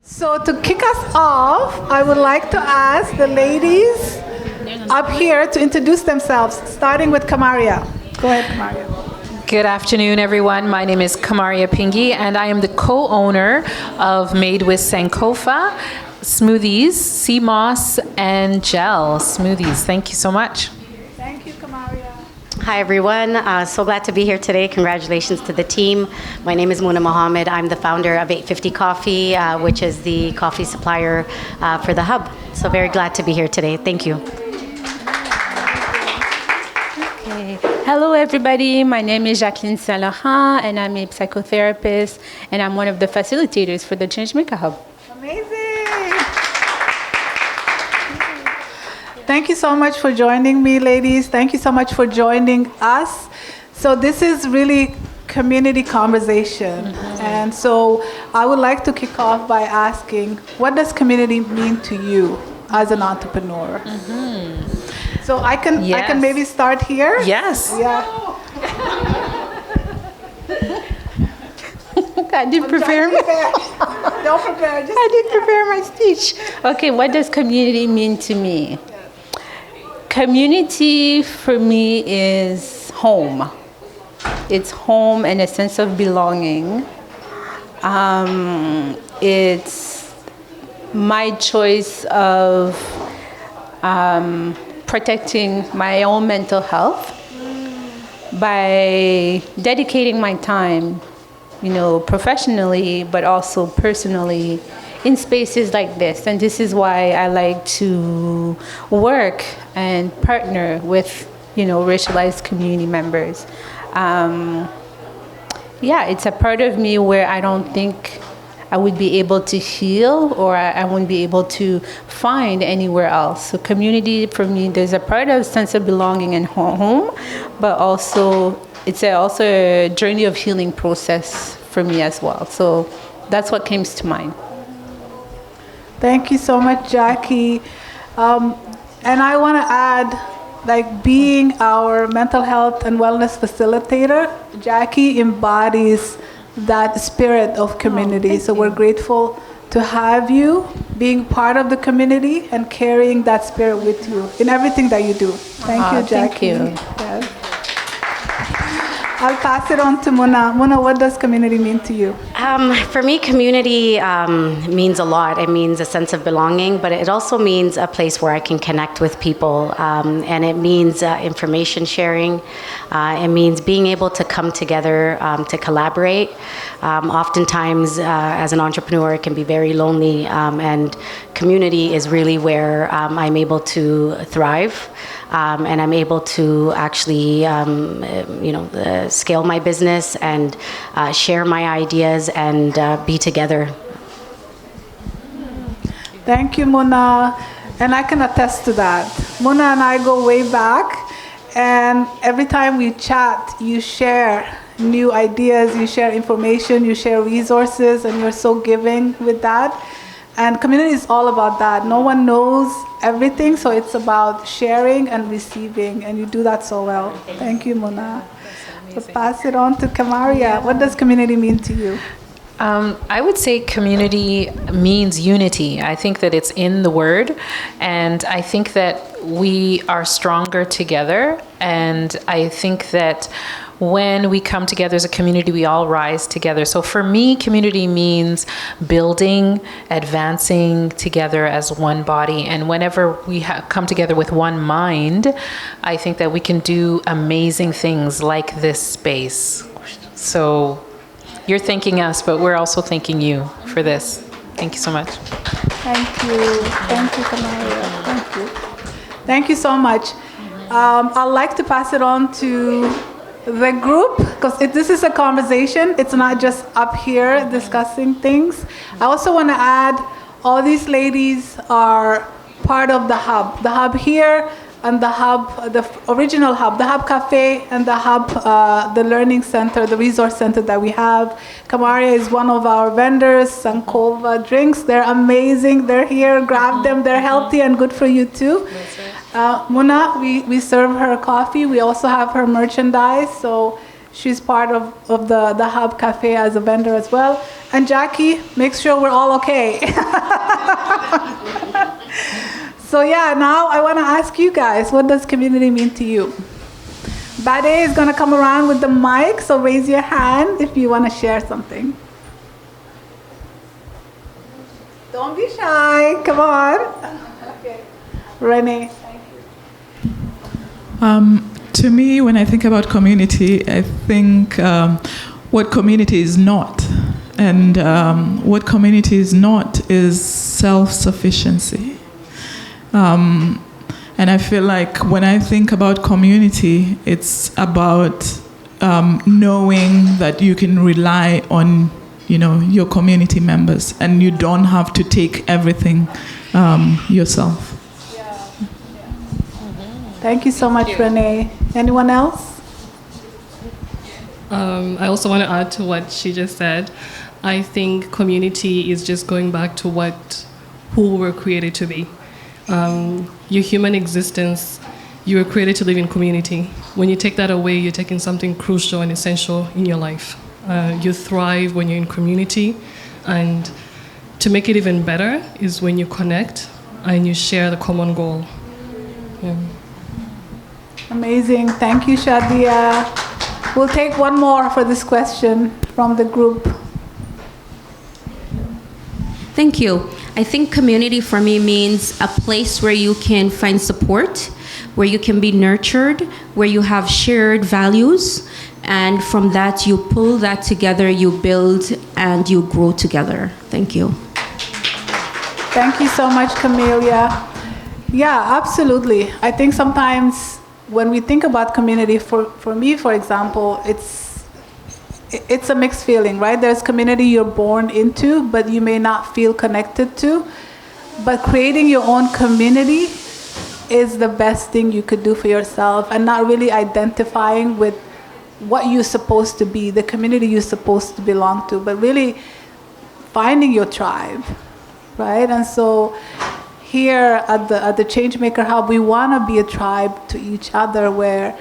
So to kick us off, I would like to ask the ladies up here to introduce themselves, starting with Kamaria. Go ahead, Kamaria. Good afternoon, everyone. My name is Kamaria Pingi, and I am the co-owner of Made with Sankofa Smoothies, Sea Moss, and Gel Smoothies. Thank you so much. Thank you, Kamaria. Hi, everyone. So glad to be here today. Congratulations to the team. My name is Muna Mohammed. I'm the founder of 850 Coffee, which is the coffee supplier for the Hub. So very glad to be here today. Thank you. Okay. Hello, everybody. My name is Jacqueline Salahan, and I'm a psychotherapist, and I'm one of the facilitators for the Changemaker Hub. Amazing. Thank you so much for joining me, ladies. Thank you so much for joining us. So this is really community conversation. And so I would like to kick off by asking, what does community mean to you as an entrepreneur? So I can maybe start here? Yes. Yeah. I didn't prepare me. Don't prepare. Just I didn't prepare my speech. Okay, what does community mean to me? Community for me is home. It's home and a sense of belonging. It's my choice of protecting my own mental health by dedicating my time, professionally, but also personally in spaces like this. And this is why I like to work and partner with, racialized community members. It's a part of me where I don't think I would be able to heal, or I wouldn't be able to find anywhere else. So community, for me, there's a part of sense of belonging and home, but also it's also a journey of healing process for me as well. So that's what comes to mind. Thank you so much, Jackie. And I want to add, being our mental health and wellness facilitator, Jackie embodies that spirit of community. So we're grateful to have you being part of the community and carrying that spirit with you in everything that you do. Thank you, Jackie. Thank you. Yes. I'll pass it on to Muna. Muna, what does community mean to you? For me, community means a lot. It means a sense of belonging, but it also means a place where I can connect with people. And it means information sharing. It means being able to come together to collaborate. Oftentimes, as an entrepreneur, it can be very lonely. And community is really where I'm able to thrive. And I'm able to actually, scale my business and share my ideas and be together. Thank you, Muna. And I can attest to that. Muna and I go way back, and every time we chat, you share new ideas, you share information, you share resources, and you're so giving with that. And community is all about that. No one knows everything, so it's about sharing and receiving, and you do that so well. Thank you, Muna. So pass it on to Kamaria. What does community mean to you? I would say community means unity. I think that it's in the word, and I think that we are stronger together, and I think that when we come together as a community, we all rise together. So for me, community means building, advancing together as one body. And whenever we come together with one mind, I think that we can do amazing things like this space. So you're thanking us, but we're also thanking you for this. Thank you so much. Thank you. Thank you, Kamaria. Thank you. Thank you so much. I'd like to pass it on to the group, because this is a conversation. It's not just up here discussing things. I also want to add, all these ladies are part of the Hub. The Hub here and the Hub, the original Hub, the Hub Cafe and the Hub, the Learning Center, the Resource Center that we have. Kamaria is one of our vendors, Sankova drinks. They're amazing. They're here. Grab them. They're healthy and good for you too. Muna, we serve her coffee. We also have her merchandise. So She's part of the Hub Cafe as a vendor as well. And Jackie makes sure we're all okay. So yeah, now I want to ask you guys, what does community mean to you? Bade is going to come around with the mic, so raise your hand if you want to share something. Don't be shy. Come on. Okay. Renee. Thank you. To me, when I think about community, I think what community is not. And what community is not is self-sufficiency. And I feel like when I think about community, it's about knowing that you can rely on your community members, and you don't have to take everything yourself. Yeah. Thank you so much, Renee. Anyone else? I also want to add to what she just said. I think community is just going back to who we're created to be. Your human existence, you were created to live in community. When you take that away, you're taking something crucial and essential in your life. You thrive when you're in community, and to make it even better is when you connect and you share the common goal. Yeah. Amazing. Thank you, Shadia. We'll take one more for this question from the group. Thank you. I think community for me means a place where you can find support, where you can be nurtured, where you have shared values, and from that you pull that together, you build, and you grow together. Thank you. Thank you so much, Camelia. Yeah, absolutely. I think sometimes when we think about community, for me, for example, it's a mixed feeling, right? There's community you're born into, but you may not feel connected to. But creating your own community is the best thing you could do for yourself, and not really identifying with what you're supposed to be, the community you're supposed to belong to, but really finding your tribe, right? And so here at the Changemaker Hub, we want to be a tribe to each other, where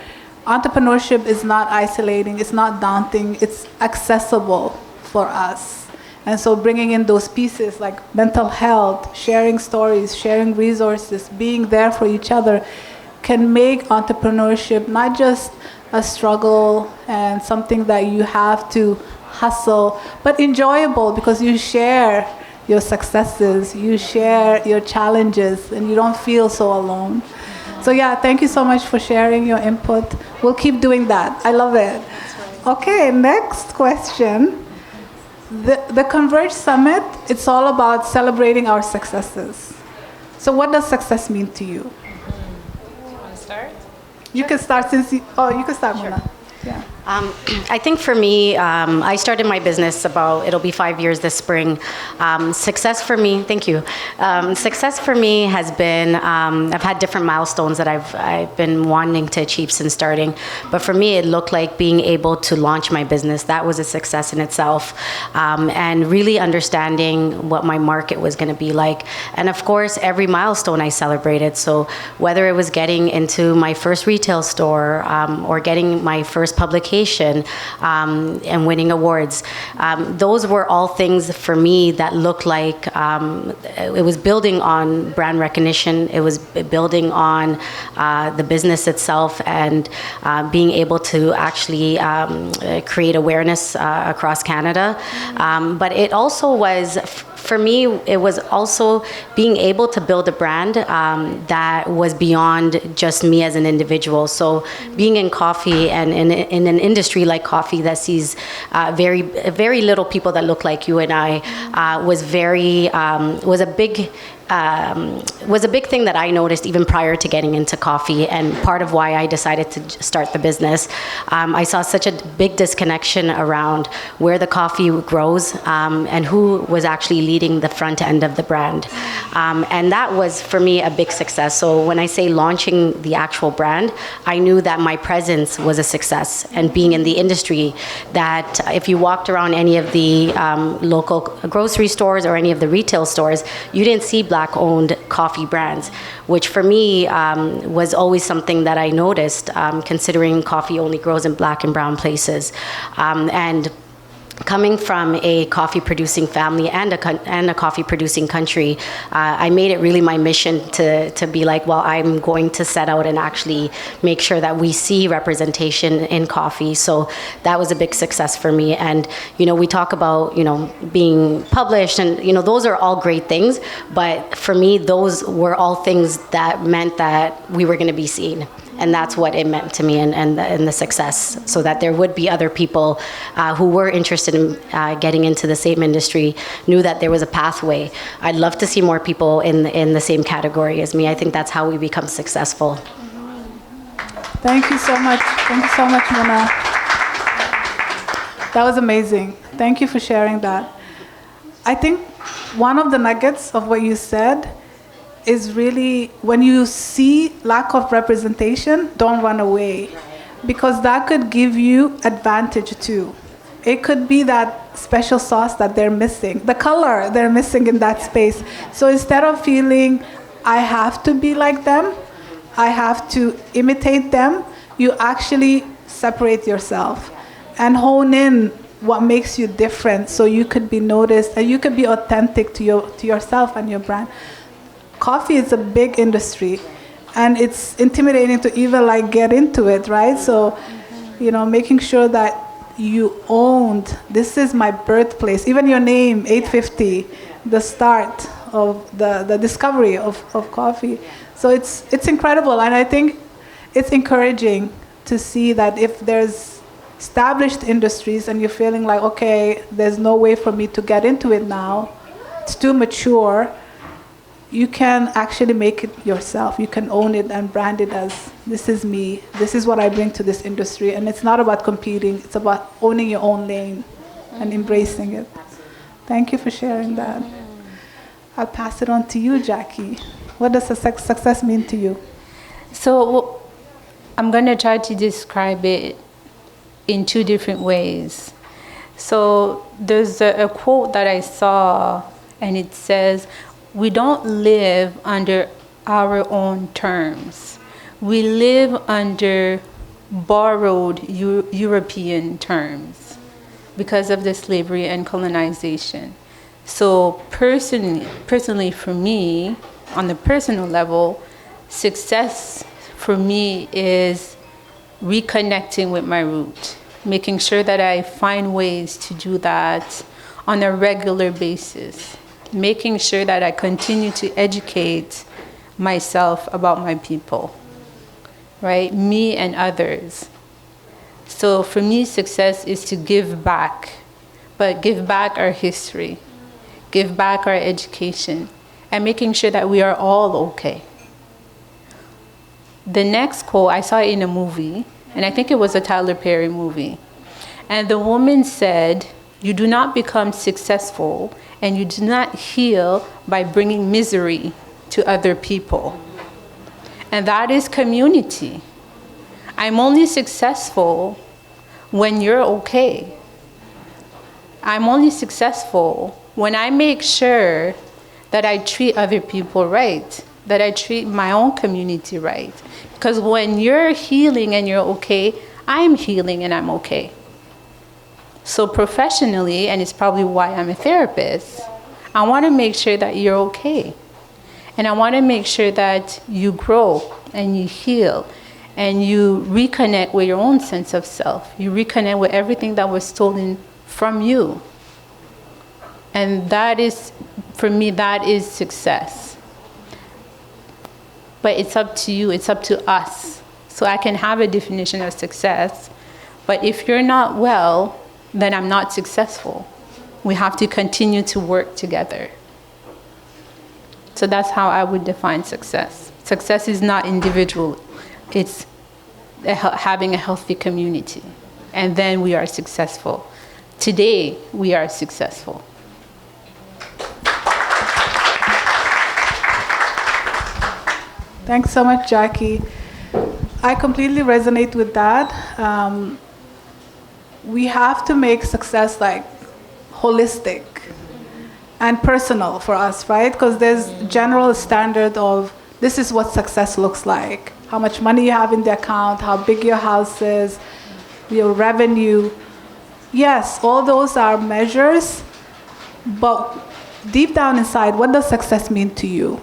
entrepreneurship is not isolating, it's not daunting, it's accessible for us. And so bringing in those pieces like mental health, sharing stories, sharing resources, being there for each other can make entrepreneurship not just a struggle and something that you have to hustle, but enjoyable, because you share your successes, you share your challenges, and you don't feel so alone. So yeah, thank you so much for sharing your input. We'll keep doing that. I love it. Okay, next question. The Converge Summit, it's all about celebrating our successes. So what does success mean to you? You want to start? You can start since you can start, Mona. Yeah. I think for me, I started my business it'll be 5 years this spring. Success for me, thank you. Success for me has been, I've had different milestones that I've been wanting to achieve since starting. But for me, it looked like being able to launch my business. That was a success in itself. And really understanding what my market was going to be like. And of course, every milestone I celebrated. So whether it was getting into my first retail store or getting my first publication, and winning awards. Those were all things for me that looked like it was building on brand recognition. It was building on the business itself, and being able to actually create awareness across Canada. But it also was, for me, it was also being able to build a brand that was beyond just me as an individual. So being in coffee and in an industry like coffee that sees very little people that look like you and I was a big thing that I noticed even prior to getting into coffee, and part of why I decided to start the business. I saw such a big disconnection around where the coffee grows and who was actually leading the front end of the brand. And that was, for me, a big success. So when I say launching the actual brand, I knew that my presence was a success, and being in the industry, that if you walked around any of the local grocery stores or any of the retail stores, you didn't see Black Black-owned coffee brands, which for me was always something that I noticed, considering coffee only grows in Black and brown places. And coming from a coffee-producing family and a coffee-producing country, I made it really my mission to be like, well, I'm going to set out and actually make sure that we see representation in coffee. So that was a big success for me. And, we talk about, being published, and, those are all great things. But for me, those were all things that meant that we were going to be seen. And that's what it meant to me, and the success, so that there would be other people who were interested in getting into the same industry, knew that there was a pathway. I'd love to see more people in the same category as me. I think that's how we become successful. Thank you so much. Thank you so much, Mona. That was amazing. Thank you for sharing that. I think one of the nuggets of what you said is really, when you see lack of representation, don't run away, because that could give you advantage too. It could be that special sauce that they're missing, the color they're missing in that space. So instead of feeling, I have to be like them, I have to imitate them, you actually separate yourself and hone in what makes you different, so you could be noticed and you could be authentic to yourself and your brand. Coffee is a big industry, and it's intimidating to even get into it, right? So, making sure that you owned, this is my birthplace. Even your name, 850, the start of the discovery of coffee. So it's incredible, and I think it's encouraging to see that if there's established industries and you're feeling like, okay, there's no way for me to get into it now, it's too mature, you can actually make it yourself. You can own it and brand it as, this is me, this is what I bring to this industry. And it's not about competing, it's about owning your own lane and embracing it. Thank you for sharing that. I'll pass it on to you, Jackie. What does success mean to you? So I'm going to try to describe it in two different ways. So there's a quote that I saw, and it says, we don't live under our own terms. We live under borrowed European terms because of the slavery and colonization. So personally for me, on the personal level, success for me is reconnecting with my root, making sure that I find ways to do that on a regular basis, making sure that I continue to educate myself about my people, right? Me and others. So for me, success is to give back, but give back our history, give back our education, and making sure that we are all okay. The next quote, I saw it in a movie, and I think it was a Tyler Perry movie. And the woman said, you do not become successful and you do not heal by bringing misery to other people. And that is community. I'm only successful when you're okay. I'm only successful when I make sure that I treat other people right, that I treat my own community right. Because when you're healing and you're okay, I'm healing and I'm okay. So professionally, and it's probably why I'm a therapist, I want to make sure that you're okay. And I want to make sure that you grow and you heal and you reconnect with your own sense of self. You reconnect with everything that was stolen from you. And that is, for me, that is success. But it's up to you, it's up to us. So I can have a definition of success, but if you're not well, then I'm not successful. We have to continue to work together. So that's how I would define success. Success is not individual, it's having a healthy community. And then we are successful. Today, we are successful. Thanks so much, Jackie. I completely resonate with that. We have to make success holistic. and personal for us, right? Because there's general standard of this is what success looks like. How much money you have in the account, how big your house is, your revenue. Yes, all those are measures, but deep down inside, what does success mean to you?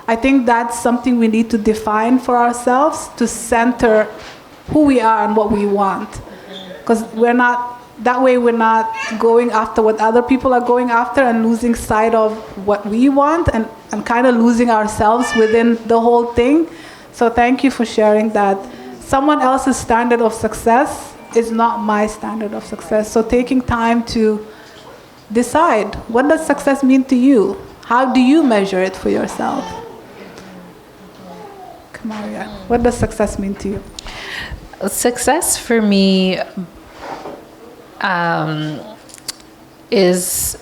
I think that's something we need to define for ourselves to center who we are and what we want. Because we're not going after what other people are going after and losing sight of what we want and kind of losing ourselves within the whole thing. So thank you for sharing that. Someone else's standard of success is not my standard of success. So taking time to decide, what does success mean to you? How do you measure it for yourself? Kamaria, what does success mean to you? Success for me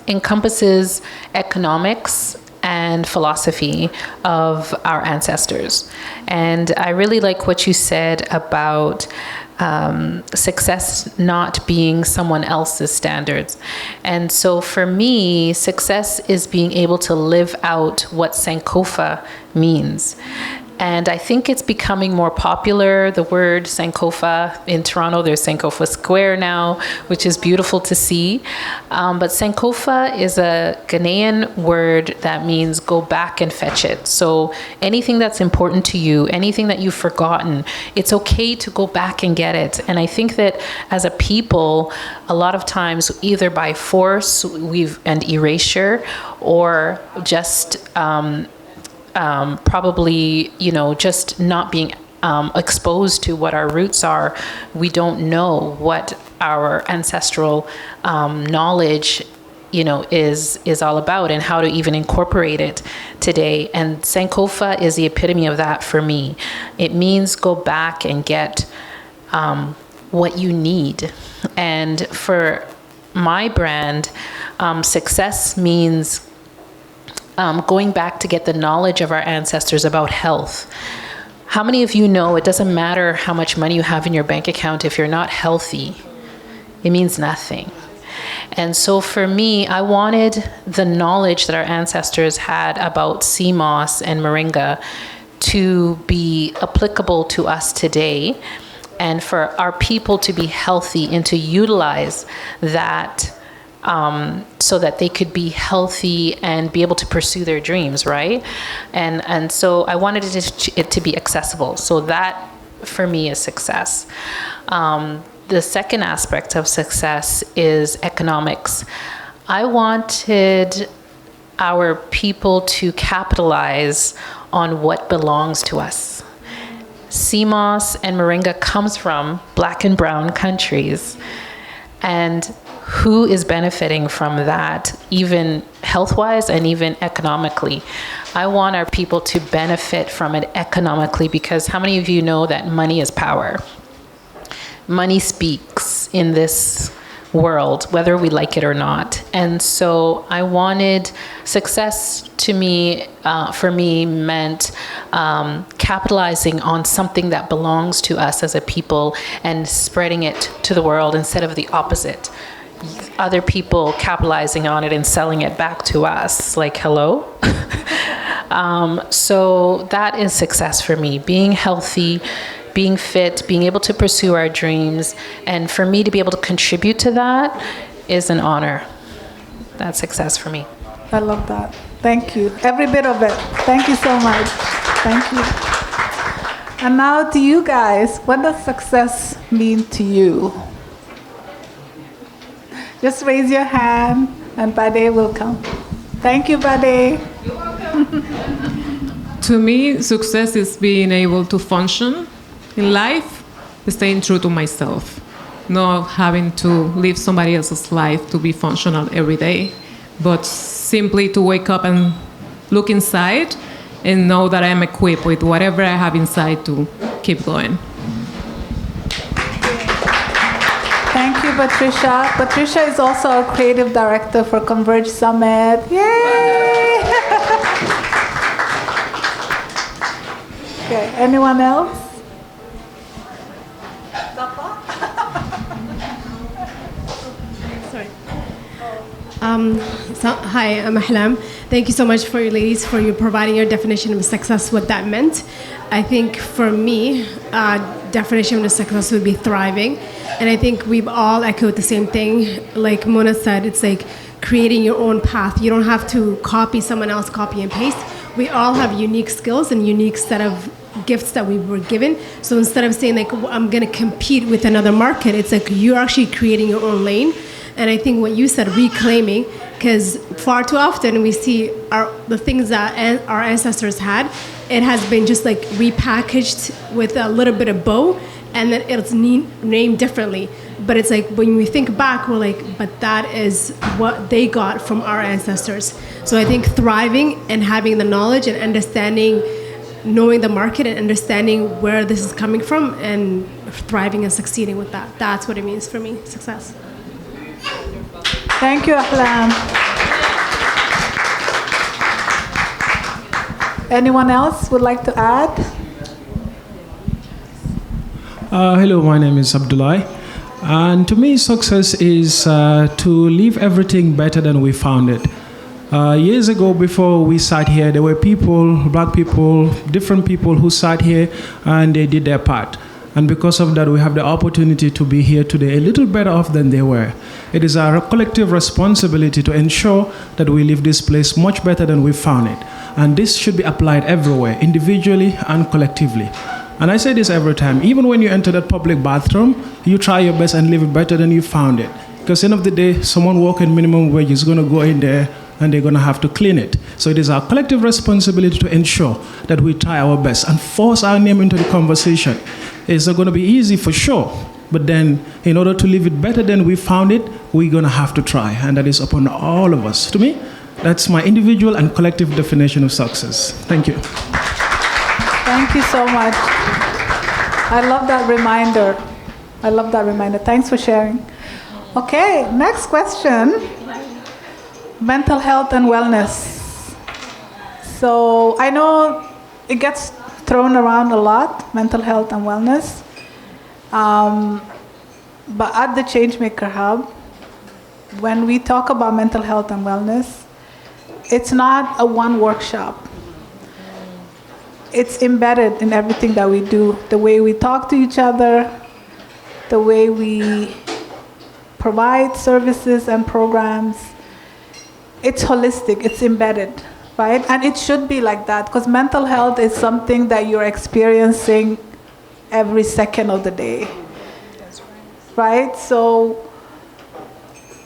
encompasses economics and philosophy of our ancestors. And I really like what you said about success not being someone else's standards. And so for me, success is being able to live out what Sankofa means. And I think it's becoming more popular, the word Sankofa. In Toronto, there's Sankofa Square now, which is beautiful to see. But Sankofa is a Ghanaian word that means go back and fetch it. So anything that's important to you, anything that you've forgotten, it's okay to go back and get it. And I think that as a people, a lot of times, either by force and erasure, or just probably, just not being exposed to what our roots are, we don't know what our ancestral knowledge, is all about and how to even incorporate it today. And Sankofa is the epitome of that for me. It means go back and get what you need. And for my brand, success means going back to get the knowledge of our ancestors about health. How many of you know it doesn't matter how much money you have in your bank account if you're not healthy? It means nothing. And so for me, I wanted the knowledge that our ancestors had about sea moss and moringa to be applicable to us today, and for our people to be healthy and to utilize that so that they could be healthy and be able to pursue their dreams, right? And so I wanted it to be accessible. So that, for me, is success. The second aspect of success is economics. I wanted our people to capitalize on what belongs to us. Sea moss and moringa comes from Black and brown countries. And who is benefiting from that, even health-wise and even economically? I want our people to benefit from it economically, because how many of you know that money is power? Money speaks in this world, whether we like it or not. And so I wanted success to me, for me, meant capitalizing on something that belongs to us as a people and spreading it to the world instead of the opposite. Other people capitalizing on it and selling it back to us, like, hello? So that is success for me, being healthy, being fit, being able to pursue our dreams. And for me to be able to contribute to that is an honor. That's success for me. I love that. Thank you. Every bit of it. Thank you so much. Thank you. And now to you guys, what does success mean to you? Just raise your hand and Bade will come. Thank you, Bade. You're welcome. To me, success is being able to function in life, staying true to myself, not having to live somebody else's life to be functional every day, but simply to wake up and look inside and know that I am equipped with whatever I have inside to keep going. Thank you, Patricia. Patricia is also our creative director for Converge Summit. Yay! Okay, anyone else? Hi, I'm Ahlam. Thank you so much for you ladies for you providing your definition of success, what that meant. I think for me, definition of success would be thriving. And I think we've all echoed the same thing. Like Mona said, it's like creating your own path. You don't have to copy someone else, copy and paste. We all have unique skills and unique set of gifts that we were given. So instead of saying like, I'm gonna compete with another market, it's like you're actually creating your own lane. And I think what you said, reclaiming, because far too often we see the things that our ancestors had, it has been just like repackaged with a little bit of bow, and then it's named differently. But it's like when we think back, we're like, but that is what they got from our ancestors. So I think thriving and having the knowledge and understanding, knowing the market and understanding where this is coming from, and thriving and succeeding with that. That's what it means for me, success. Thank you, Ahlam. Anyone else would like to add? Hello, my name is Abdullah. And to me, success is to leave everything better than we found it. Years ago, before we sat here, there were people, black people, different people who sat here and they did their part. And because of that, we have the opportunity to be here today a little better off than they were. It is our collective responsibility to ensure that we leave this place much better than we found it. And this should be applied everywhere, individually and collectively. And I say this every time, even when you enter that public bathroom, you try your best and leave it better than you found it. Because at the end of the day, someone working minimum wage is going to go in there and they're going to have to clean it. So it is our collective responsibility to ensure that we try our best and force our name into the conversation. It's not going to be easy for sure, but then in order to leave it better than we found it, we're going to have to try, and that is upon all of us. To me, that's my individual and collective definition of success. Thank you. Thank you so much. I love that reminder. I love that reminder. Thanks for sharing. Okay, next question. Mental health and wellness. So I know it gets thrown around a lot, mental health and wellness. But at the Changemaker Hub, when we talk about mental health and wellness, it's not a one workshop. It's embedded in everything that we do. The way we talk to each other, the way we provide services and programs. It's holistic, it's embedded, right? And it should be like that, because mental health is something that you're experiencing every second of the day. That's right. So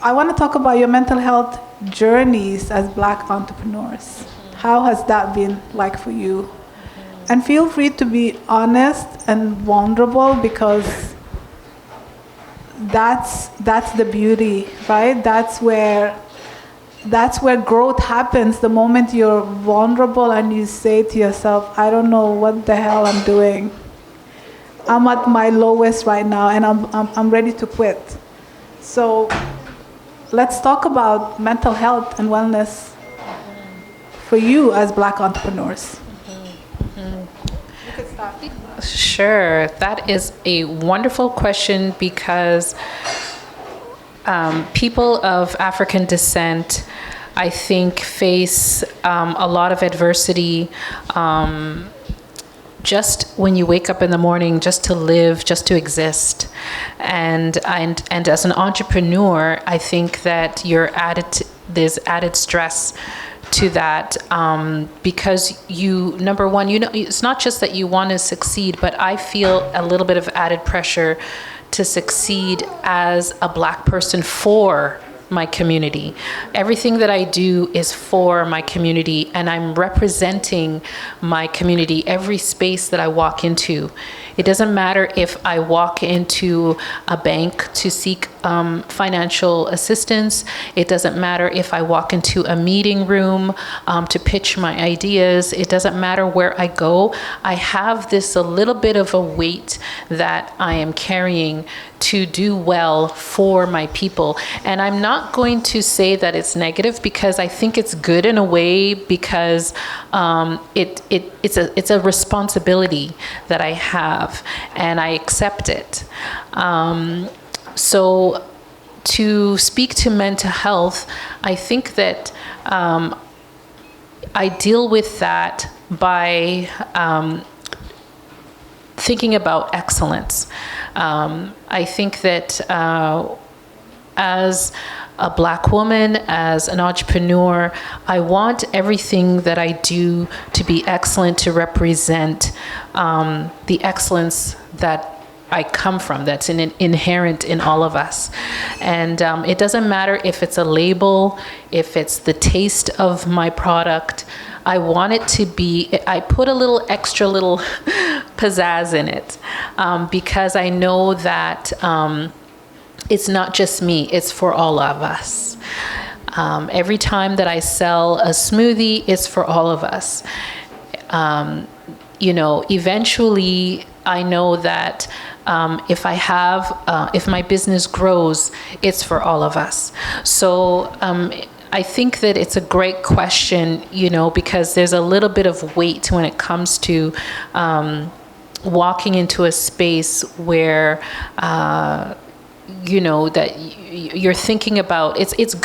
I want to talk about your mental health journeys as Black entrepreneurs. How has that been like for you? And feel free to be honest and vulnerable, because that's the beauty, right? That's where growth happens, the moment you're vulnerable and you say to yourself, I don't know what the hell I'm doing. I'm at my lowest right now and I'm ready to quit. So let's talk about mental health and wellness for you as Black entrepreneurs. You could start. Sure, that is a wonderful question, because people of African descent, I think, face a lot of adversity just when you wake up in the morning, just to live, just to exist. And as an entrepreneur, I think that there's added stress to that, because number one, it's not just that you want to succeed, but I feel a little bit of added pressure to succeed as a Black person for my community. Everything that I do is for my community, and I'm representing my community every space that I walk into. It doesn't matter if I walk into a bank to seek financial assistance. It doesn't matter if I walk into a meeting room to pitch my ideas. It doesn't matter where I go. I have a little bit of a weight that I am carrying to do well for my people. And I'm not going to say that it's negative, because I think it's good in a way, because it's a responsibility that I have, and I accept it. So to speak to mental health, I think that I deal with that by thinking about excellence. I think that as a Black woman, as an entrepreneur, I want everything that I do to be excellent, to represent the excellence that I come from, that's inherent in all of us. And it doesn't matter if it's a label, if it's the taste of my product. I want it to be, I put a little extra little pizzazz in it because I know that it's not just me, it's for all of us. Every time that I sell a smoothie, it's for all of us. Eventually, I know that if my business grows, it's for all of us. So I think that it's a great question, because there's a little bit of weight when it comes to walking into a space where that you're thinking about.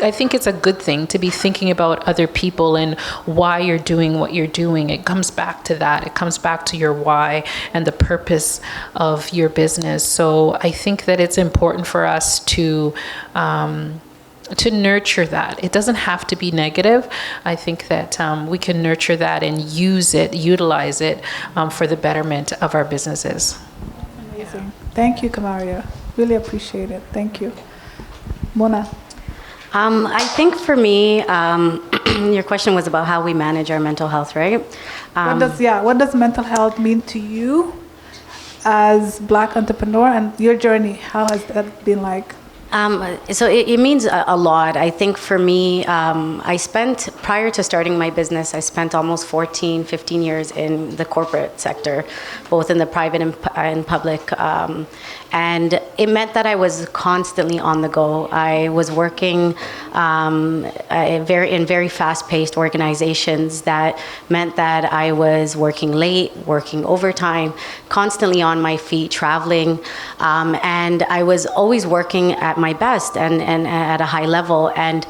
I think it's a good thing to be thinking about other people and why you're doing what you're doing. It comes back to that. It comes back to your why and the purpose of your business. So I think that it's important for us to nurture that. It doesn't have to be negative. I think that we can nurture that and utilize it for the betterment of our businesses. Amazing. Thank you, Kamaria. Really appreciate it. Thank you. Mona. I think for me, your question was about how we manage our mental health, right? What does mental health mean to you as Black entrepreneur, and your journey? How has that been like? So it means a lot. I think for me, prior to starting my business, I spent almost 14, 15 years in the corporate sector, both in the private and public. And it meant that I was constantly on the go. I was working in very fast-paced organizations. That meant that I was working late, working overtime, constantly on my feet, traveling. And I was always working at my best and at a high level. And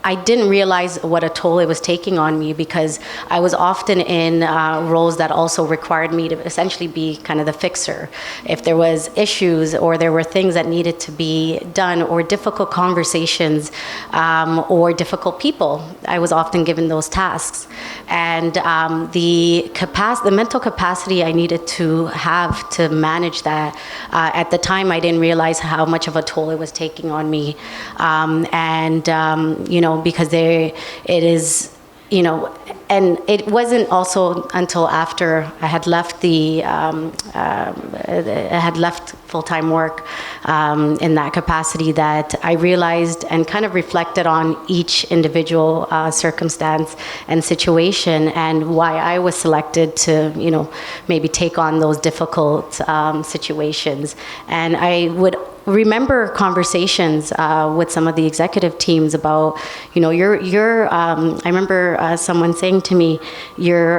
I didn't realize what a toll it was taking on me, because I was often in roles that also required me to essentially be kind of the fixer. If there was issues or there were things that needed to be done, or difficult conversations, or difficult people, I was often given those tasks. And the mental capacity I needed to have to manage that, at the time I didn't realize how much of a toll it was taking on me. Because it is, and it wasn't also until after I had left full-time work in that capacity that I realized and kind of reflected on each individual circumstance and situation, and why I was selected to, maybe take on those difficult situations. And I would remember conversations with some of the executive teams about, I remember someone saying to me, you're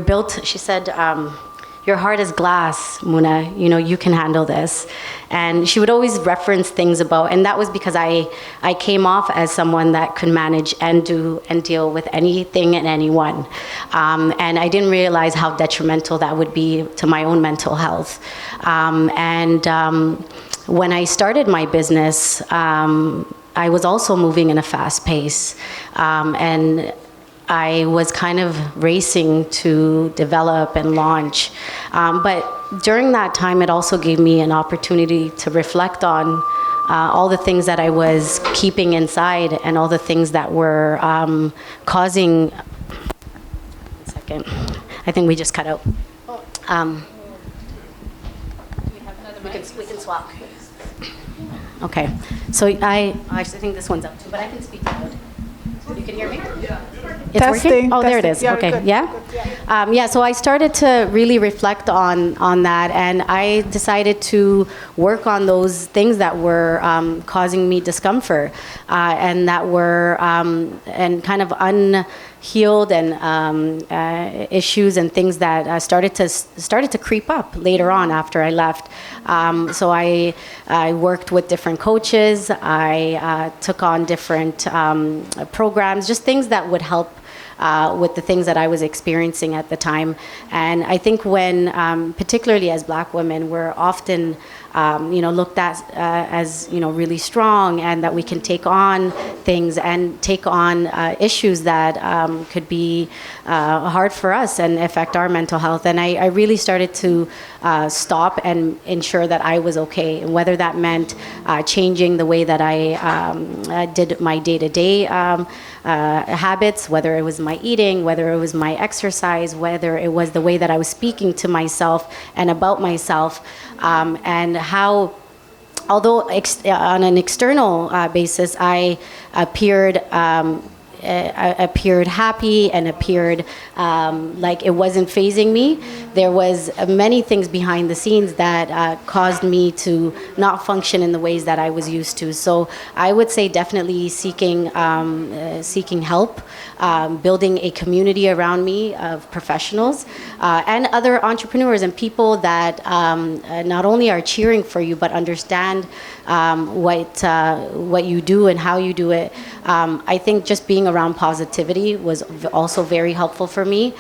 built, she said, your heart is glass, Muna, you can handle this. And she would always reference things about, and that was because I came off as someone that could manage and do and deal with anything and anyone. And I didn't realize how detrimental that would be to my own mental health. When I started my business, I was also moving in a fast pace. And I was kind of racing to develop and launch. But during that time, it also gave me an opportunity to reflect on all the things that I was keeping inside, and all the things that were causing... One second. I think we just cut out. We can swap. Okay. So I actually think this one's up too, but I can speak to it. You can hear me? Yeah. It's Testing, working? Oh, there it testing. is. Okay, good, yeah? good, Yeah, so I started to really reflect on that, and I decided to work on those things that were causing me discomfort, and that were and kind of unhealed and issues and things that started to creep up later on after I left. So I worked with different coaches. I took on different programs, just things that would help with the things that I was experiencing at the time. And I think when, particularly as Black women, we're often looked at as really strong, and that we can take on things and take on issues that could be hard for us and affect our mental health. And I really started to stop and ensure that I was okay, and whether that meant changing the way that I did my day-to-day habits, whether it was my eating, whether it was my exercise, whether it was the way that I was speaking to myself and about myself, and how, although on an external basis, I appeared happy and appeared like it wasn't fazing me, there was many things behind the scenes that caused me to not function in the ways that I was used to. So I would say definitely seeking help, building a community around me of professionals and other entrepreneurs and people that not only are cheering for you but understand what you do and how you do it. I think just being around positivity was also very helpful for me,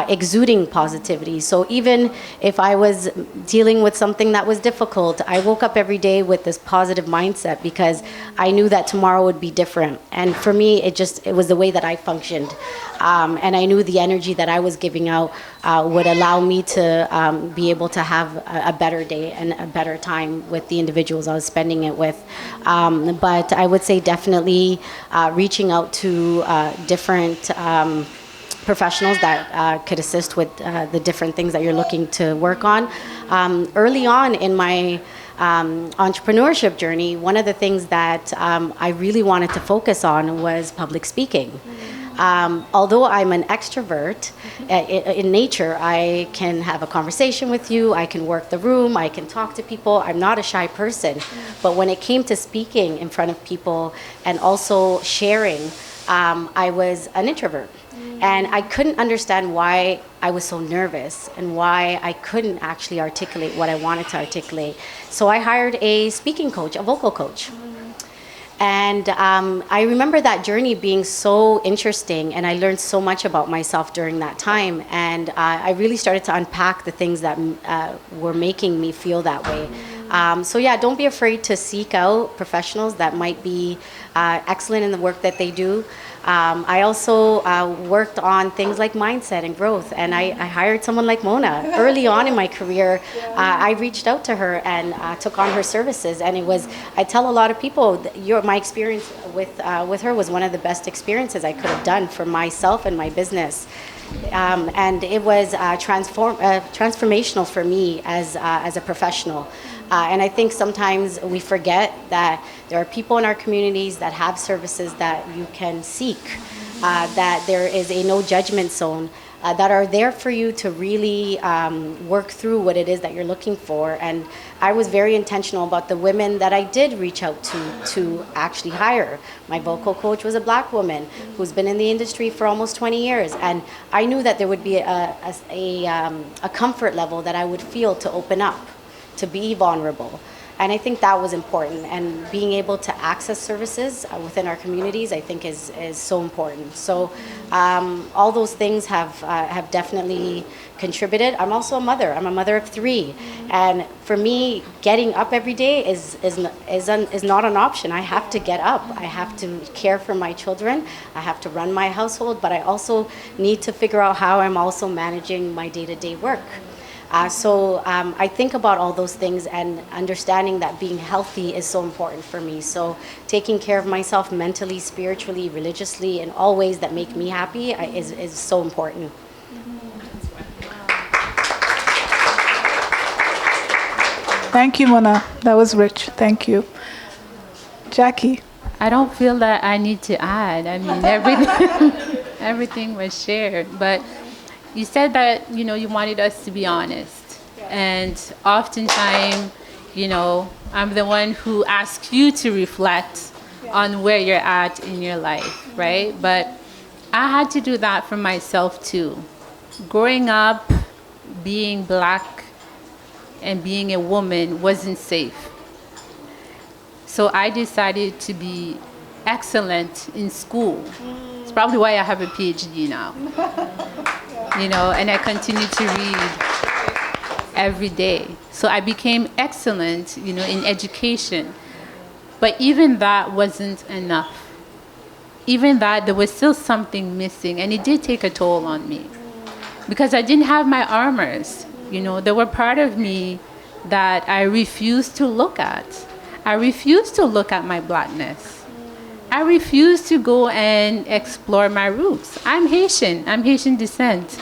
exuding positivity. So even if I was dealing with something that was difficult, I woke up every day with this positive mindset because I knew that tomorrow would be different. And for me, it was the way that I functioned. And I knew the energy that I was giving out would allow me to be able to have a better day and a better time with the individuals I was spending it with. But I would say definitely reaching out to different professionals that could assist with the different things that you're looking to work on. Early on in my entrepreneurship journey, one of the things that I really wanted to focus on was public speaking. Although I'm an extrovert, in nature, I can have a conversation with you, I can work the room, I can talk to people. I'm not a shy person. But when it came to speaking in front of people and also sharing, I was an introvert. And I couldn't understand why I was so nervous and why I couldn't actually articulate what I wanted to articulate. So I hired a speaking coach, a vocal coach. And I remember that journey being so interesting, and I learned so much about myself during that time. And I really started to unpack the things that were making me feel that way. So yeah, don't be afraid to seek out professionals that might be excellent in the work that they do. I also worked on things like mindset and growth, and I hired someone like Mona. Early on in my career, I reached out to her and took on her services, and I tell a lot of people, my experience with her was one of the best experiences I could have done for myself and my business. And it was transformational for me as a professional. And I think sometimes we forget that there are people in our communities that have services that you can seek, that there is a no judgment zone, that are there for you to really work through what it is that you're looking for. And I was very intentional about the women that I did reach out to actually hire. My vocal coach was a Black woman who's been in the industry for almost 20 years. And I knew that there would be a comfort level that I would feel to open up, to be vulnerable. And I think that was important. And being able to access services within our communities, I think is so important. So all those things have definitely contributed. I'm also a mother. I'm a mother of 3. And for me, getting up every day is not an option. I have to get up. I have to care for my children. I have to run my household, but I also need to figure out how I'm also managing my day-to-day work. So I think about all those things and understanding that being healthy is so important for me. So taking care of myself mentally, spiritually, religiously, in all ways that make me happy is so important. Thank you, Mona. That was rich. Thank you. Jackie. I don't feel that I need to add. I mean, everything, Everything was shared. But you said that, you wanted us to be honest. And oftentimes, I'm the one who asks you to reflect on where you're at in your life, right? But I had to do that for myself too. Growing up, being Black and being a woman wasn't safe. So I decided to be excellent in school. It's probably why I have a PhD now. And I continue to read every day. So I became excellent, in education. But even that wasn't enough. Even that, there was still something missing, and it did take a toll on me. Because I didn't have my armors. There were part of me that I refused to look at. I refused to look at my Blackness. I refused to go and explore my roots. I'm Haitian. I'm Haitian descent.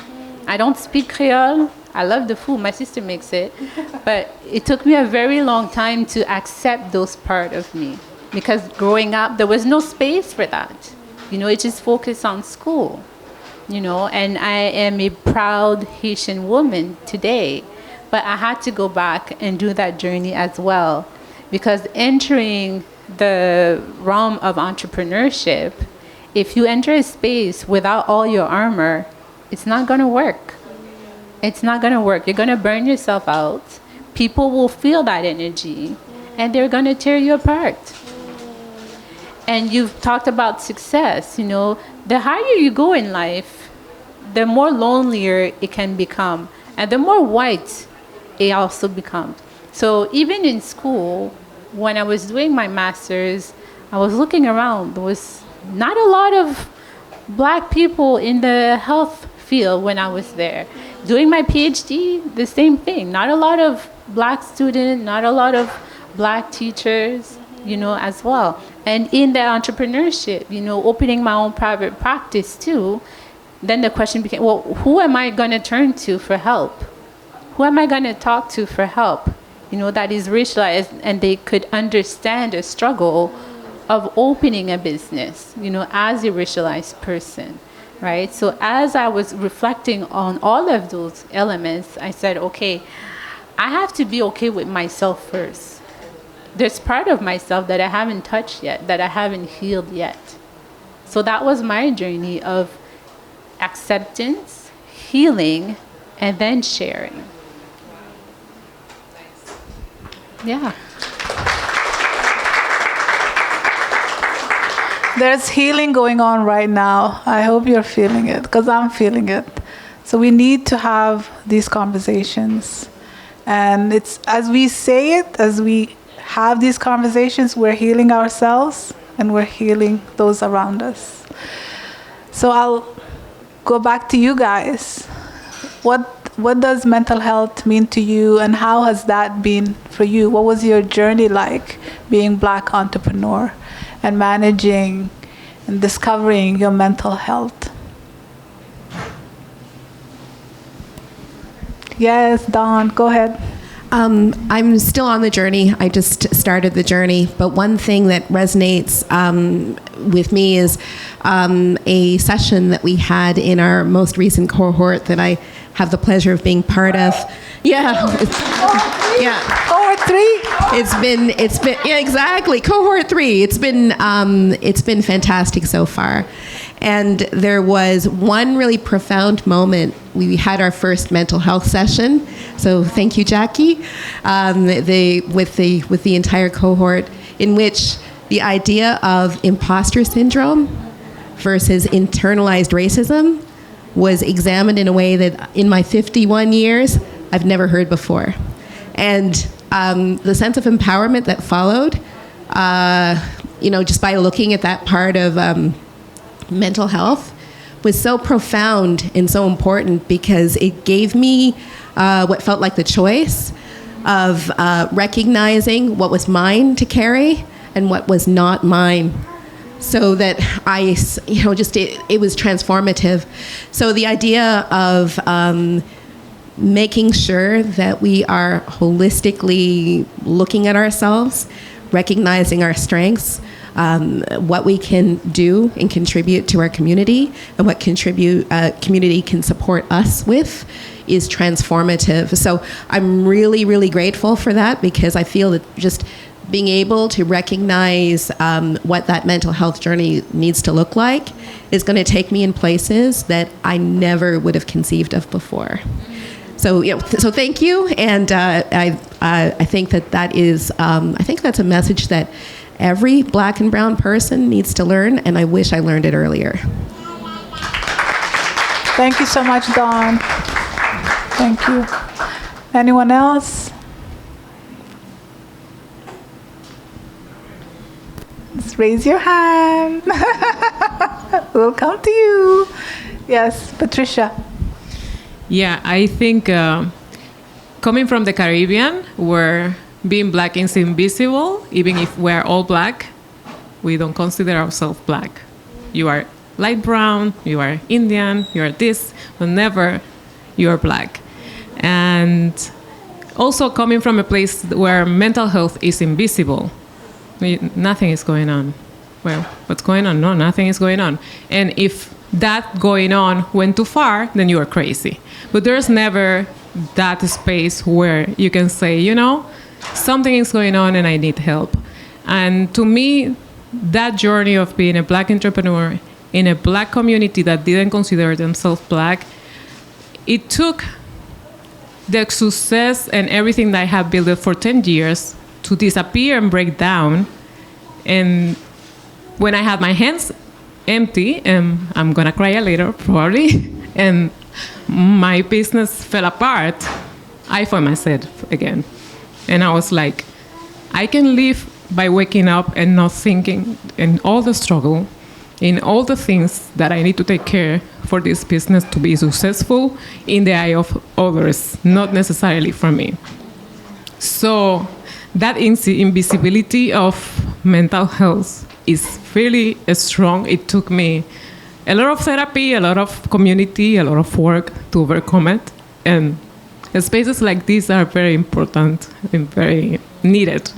I don't speak Creole. I love the food. My sister makes it. But it took me a very long time to accept those parts of me. Because growing up, there was no space for that. It just focused on school. And I am a proud Haitian woman today. But I had to go back and do that journey as well. Because entering the realm of entrepreneurship, if you enter a space without all your armor, it's not going to work. It's not going to work. You're going to burn yourself out. People will feel that energy, and they're going to tear you apart. And you've talked about success. The higher you go in life, the more lonelier it can become, and the more white it also becomes. So even in school, when I was doing my master's, I was looking around. There was not a lot of Black people in the health field when I was there. Doing my PhD, the same thing. Not a lot of Black students, not a lot of Black teachers, as well. And in the entrepreneurship, opening my own private practice too, then the question became, well, who am I going to turn to for help? Who am I going to talk to for help? That is racialized, and they could understand the struggle of opening a business, as a racialized person, right? So as I was reflecting on all of those elements, I said, okay, I have to be okay with myself first. There's part of myself that I haven't touched yet, that I haven't healed yet. So that was my journey of acceptance, healing, and then sharing. Yeah. There's healing going on right now. I hope you're feeling it, because I'm feeling it. So we need to have these conversations. And it's as we say it, as we have these conversations, we're healing ourselves and we're healing those around us. So I'll go back to you guys. What does mental health mean to you, and how has that been for you? What was your journey like being Black entrepreneur and managing and discovering your mental health? Yes, Dawn, go ahead. I'm still on the journey. I just started the journey. But one thing that resonates with me is a session that we had in our most recent cohort that I have the pleasure of being part of. Yeah. Yeah. Cohort 3? It's been yeah, exactly, cohort 3. It's been fantastic so far. And there was one really profound moment. We had our first mental health session. So thank you, Jackie, with the entire cohort, in which the idea of imposter syndrome versus internalized racism was examined in a way that in my 51 years, I've never heard before. And the sense of empowerment that followed, just by looking at that part of mental health, was so profound and so important, because it gave me what felt like the choice of recognizing what was mine to carry and what was not mine. So that it was transformative. So the idea of making sure that we are holistically looking at ourselves, recognizing our strengths, what we can do and contribute to our community and what community can support us with is transformative. So I'm really, really grateful for that, because I feel that just being able to recognize what that mental health journey needs to look like is going to take me in places that I never would have conceived of before. So, so thank you, and I think that is I think that's a message that every Black and brown person needs to learn, and I wish I learned it earlier. Thank you so much, Dawn. Thank you. Anyone else? Just raise your hand. We'll come to you. Yes, Patricia. Yeah, I think coming from the Caribbean, where being Black is invisible, even if we're all Black, we don't consider ourselves Black. You are light brown, you are Indian, you are this, but never you are Black. And also coming from a place where mental health is invisible. Nothing is going on. Well, what's going on? No, nothing is going on. And if that going on went too far, then you are crazy. But there's never that space where you can say, something is going on and I need help. And to me, that journey of being a Black entrepreneur in a Black community that didn't consider themselves Black, it took the success and everything that I have built for 10 years to disappear and break down. And when I had my hands empty, and I'm gonna cry later probably, and my business fell apart, I found myself again. And I was like, I can live by waking up and not thinking in all the struggle, in all the things that I need to take care for this business to be successful in the eye of others, not necessarily for me. So that invisibility of mental health is really strong. It took me a lot of therapy, a lot of community, a lot of work to overcome it. And spaces like these are very important and very needed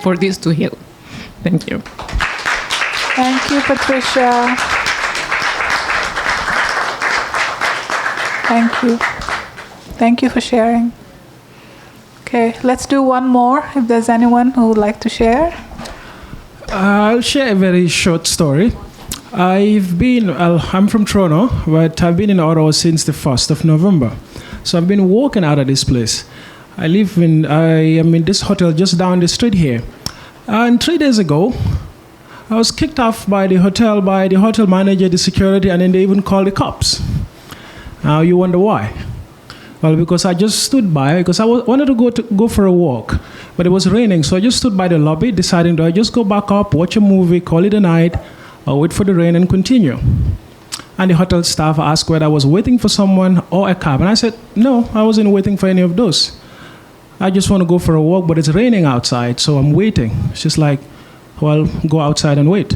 for this to heal. Thank you. Thank you, Patricia. Thank you. Thank you for sharing. Okay, let's do one more if there's anyone who would like to share. I'll share a very short story. I'm from Toronto, but I've been in Ottawa since the 1st of November. So I've been walking out of this place. I am in this hotel just down the street here. And 3 days ago, I was kicked off by the hotel manager, the security, and then they even called the cops. Now you wonder why. Well, because I just stood by, because I wanted to go for a walk, but it was raining, so I just stood by the lobby, deciding, do I just go back up, watch a movie, call it a night, or wait for the rain and continue? And the hotel staff asked whether I was waiting for someone or a cab, and I said, no, I wasn't waiting for any of those. I just want to go for a walk, but it's raining outside, so I'm waiting. She's like, well, go outside and wait.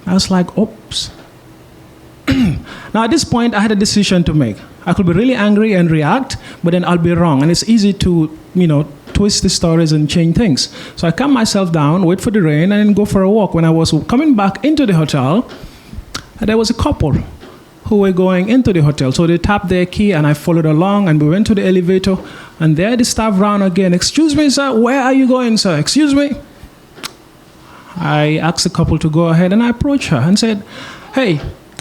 I was like, oops. Now, at this point, I had a decision to make. I could be really angry and react, but then I'll be wrong. And it's easy to, twist the stories and change things. So I calm myself down, wait for the rain, and then go for a walk. When I was coming back into the hotel, there was a couple who were going into the hotel. So they tapped their key, and I followed along, and we went to the elevator. And there the staff ran again. Excuse me, sir, where are you going, sir? Excuse me. I asked the couple to go ahead, and I approached her and said, hey,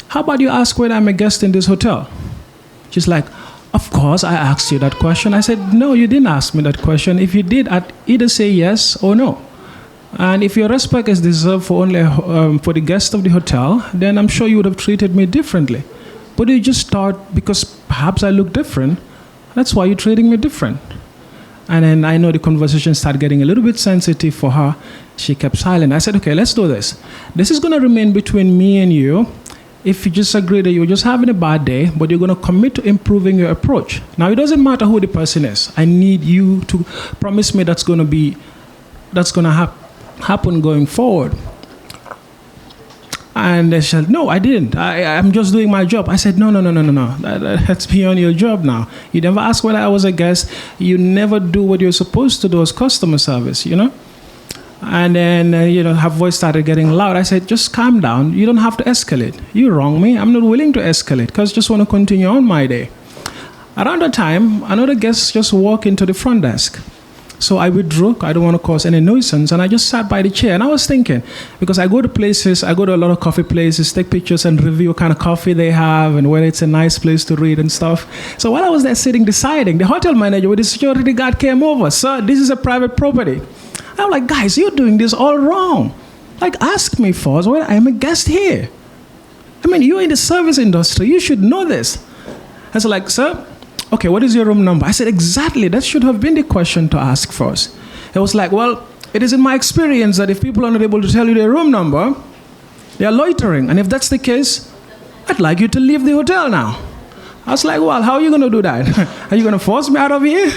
how about you ask whether I'm a guest in this hotel? She's like, of course I asked you that question. I said, no, you didn't ask me that question. If you did, I'd either say yes or no. And if your respect is deserved for only for the guest of the hotel, then I'm sure you would have treated me differently. But you just thought because perhaps I look different, that's why you're treating me different. And then I know the conversation started getting a little bit sensitive for her. She kept silent. I said, okay, let's do this. This is going to remain between me and you. If you just agree that you're just having a bad day, but you're going to commit to improving your approach. Now, it doesn't matter who the person is. I need you to promise me that's going to happen going forward. And they said, no, I didn't. I'm just doing my job. I said, no. That's beyond your job now. You never asked whether I was a guest. You never do what you're supposed to do as customer service, And then, her voice started getting loud. I said, just calm down. You don't have to escalate. You wrong me. I'm not willing to escalate because I just want to continue on my day. Around that time, another guest just walked into the front desk. So I withdrew. I don't want to cause any nuisance. And I just sat by the chair. And I was thinking, because I go to a lot of coffee places, take pictures and review what kind of coffee they have and whether it's a nice place to read and stuff. So while I was there sitting deciding, the hotel manager with the security guard came over. Sir, this is a private property. I'm like, guys, you're doing this all wrong. Like, ask me first. Well, I'm a guest here. I mean, you're in the service industry. You should know this. I was like, sir, okay, what is your room number? I said, exactly. That should have been the question to ask first. It was like, well, it is in my experience that if people are not able to tell you their room number, they are loitering. And if that's the case, I'd like you to leave the hotel now. I was like, well, how are you going to do that? Are you going to force me out of here?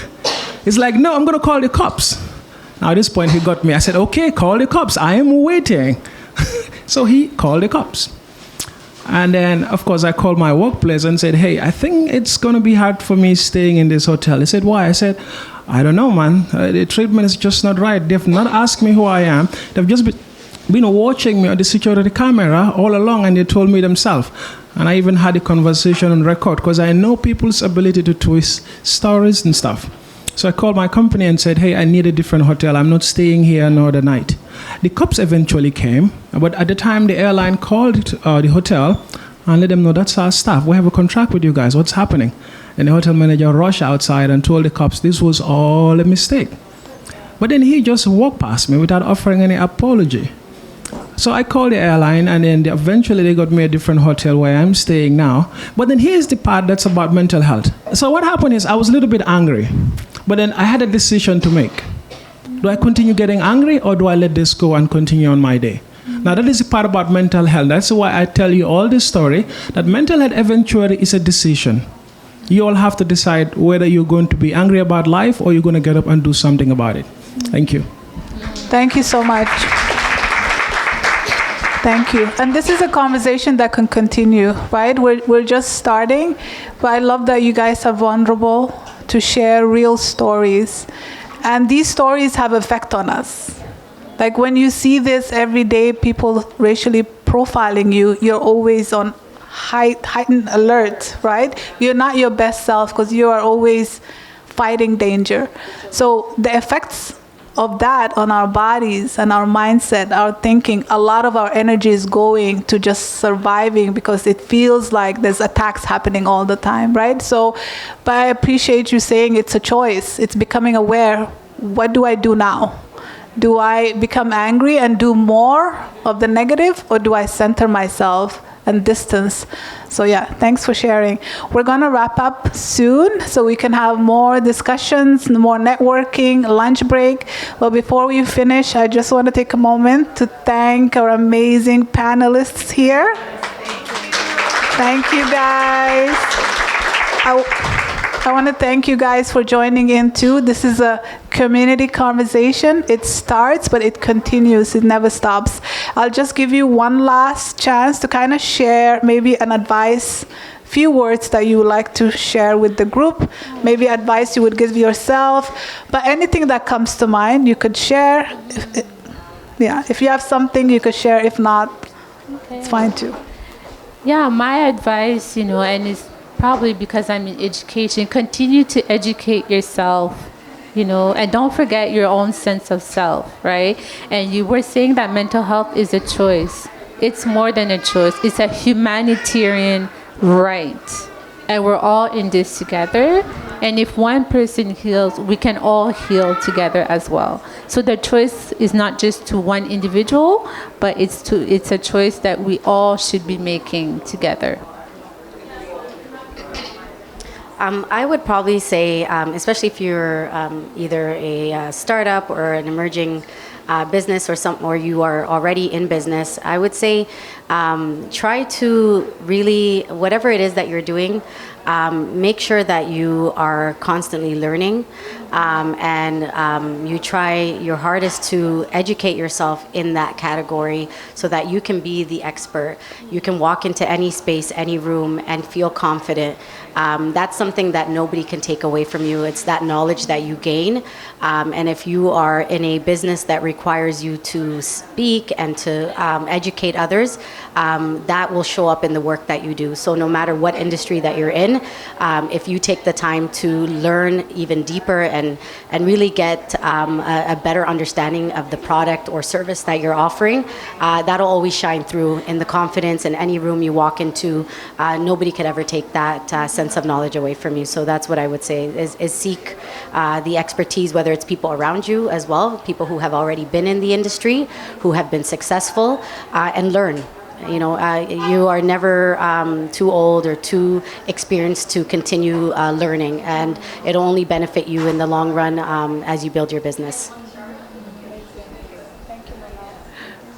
He's like, no, I'm going to call the cops. Now, at this point, he got me. I said, okay, call the cops. I am waiting. So he called the cops. And then, of course, I called my workplace and said, hey, I think it's going to be hard for me staying in this hotel. He said, why? I said, I don't know, man. The treatment is just not right. They've not asked me who I am. They've just been watching me on the security camera all along, and they told me themselves. And I even had a conversation on record because I know people's ability to twist stories and stuff. So I called my company and said, hey, I need a different hotel. I'm not staying here another night. The cops eventually came, but at the time the airline called the hotel and let them know, that's our staff. We have a contract with you guys. What's happening? And the hotel manager rushed outside and told the cops this was all a mistake. But then he just walked past me without offering any apology. So I called the airline, and then eventually they got me a different hotel where I'm staying now. But then here's the part that's about mental health. So what happened is I was a little bit angry. But then I had a decision to make. Do I continue getting angry, or do I let this go and continue on my day? Now, that is the part about mental health. That's why I tell you all this story, that mental health eventually is a decision. You all have to decide whether you're going to be angry about life or you're going to get up and do something about it. Thank you. Thank you so much. Thank you. And this is a conversation that can continue, right? We're just starting, but I love that you guys are vulnerable to share real stories. And these stories have effect on us. Like when you see this every day, people racially profiling you, you're always on heightened alert, right? You're not your best self because you are always fighting danger. So the effects of that on our bodies and our mindset, our thinking, a lot of our energy is going to just surviving because it feels like there's attacks happening all the time, right? So, but I appreciate you saying it's a choice. It's becoming aware. What do I do now? Do I become angry and do more of the negative, or do I center myself and distance? So yeah, thanks for sharing. We're gonna wrap up soon so we can have more discussions, more networking, lunch break. But before we finish, I just want to take a moment to thank our amazing panelists here. Thank you guys. I want to thank you guys for joining in too. This is a community conversation. It starts, but it continues. It never stops. I'll just give you one last chance to kind of share maybe an advice, few words that you would like to share with the group, maybe advice you would give yourself, but anything that comes to mind, you could share. If you have something, you could share. If not, it's fine too. Yeah, my advice, and it's probably because I'm in education, continue to educate yourself, and don't forget your own sense of self, right? And you were saying that mental health is a choice. It's more than a choice. It's a humanitarian right. And we're all in this together. And if one person heals, we can all heal together as well. So the choice is not just to one individual, but it's a choice that we all should be making together. I would probably say, especially if you're either a startup or an emerging business or you are already in business, I would say try to really, whatever it is that you're doing, make sure that you are constantly learning and you try your hardest to educate yourself in that category so that you can be the expert. You can walk into any space, any room, and feel confident. That's something that nobody can take away from you. It's that knowledge that you gain. And if you are in a business that requires you to speak and to educate others, that will show up in the work that you do. So no matter what industry that you're in, if you take the time to learn even deeper and really get a better understanding of the product or service that you're offering, that'll always shine through in the confidence. In any room you walk into, nobody could ever take that sense of knowledge away from you. So that's what I would say is seek the expertise, whether it's people around you as well, people who have already been in the industry, who have been successful, and learn. You know, you are never too old or too experienced to continue learning, and it'll only benefit you in the long run as you build your business.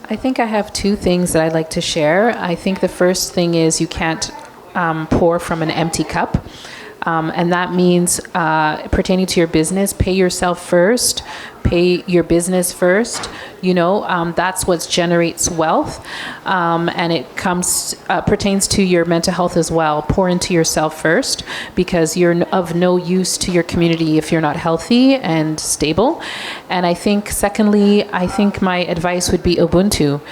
I think I have two things that I'd like to share. I think the first thing is you can't pour from an empty cup. And that means pertaining to your business, pay yourself first, pay your business first. You know, that's what generates wealth. And it pertains to your mental health as well. Pour into yourself first, because you're of no use to your community if you're not healthy and stable. And I think, secondly, my advice would be Ubuntu.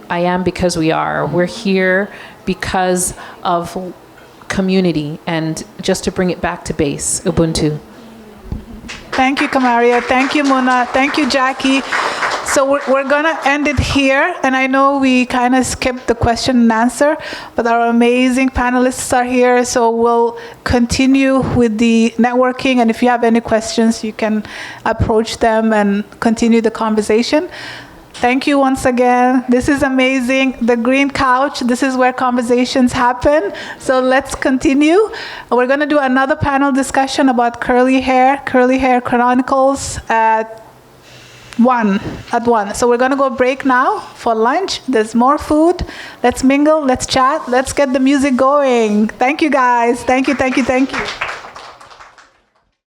I am because we are. We're here because of community, and just to bring it back to base, Ubuntu. Thank you, Kamaria. Thank you, Mona. Thank you, Jackie. So we're going to end it here. And I know we kind of skipped the question and answer, but our amazing panelists are here. So we'll continue with the networking. And if you have any questions, you can approach them and continue the conversation. Thank you once again. This is amazing. The green couch, this is where conversations happen. So let's continue. We're going to do another panel discussion about Curly Hair Chronicles at 1. So we're going to go break now for lunch. There's more food. Let's mingle, let's chat, let's get the music going. Thank you, guys. Thank you.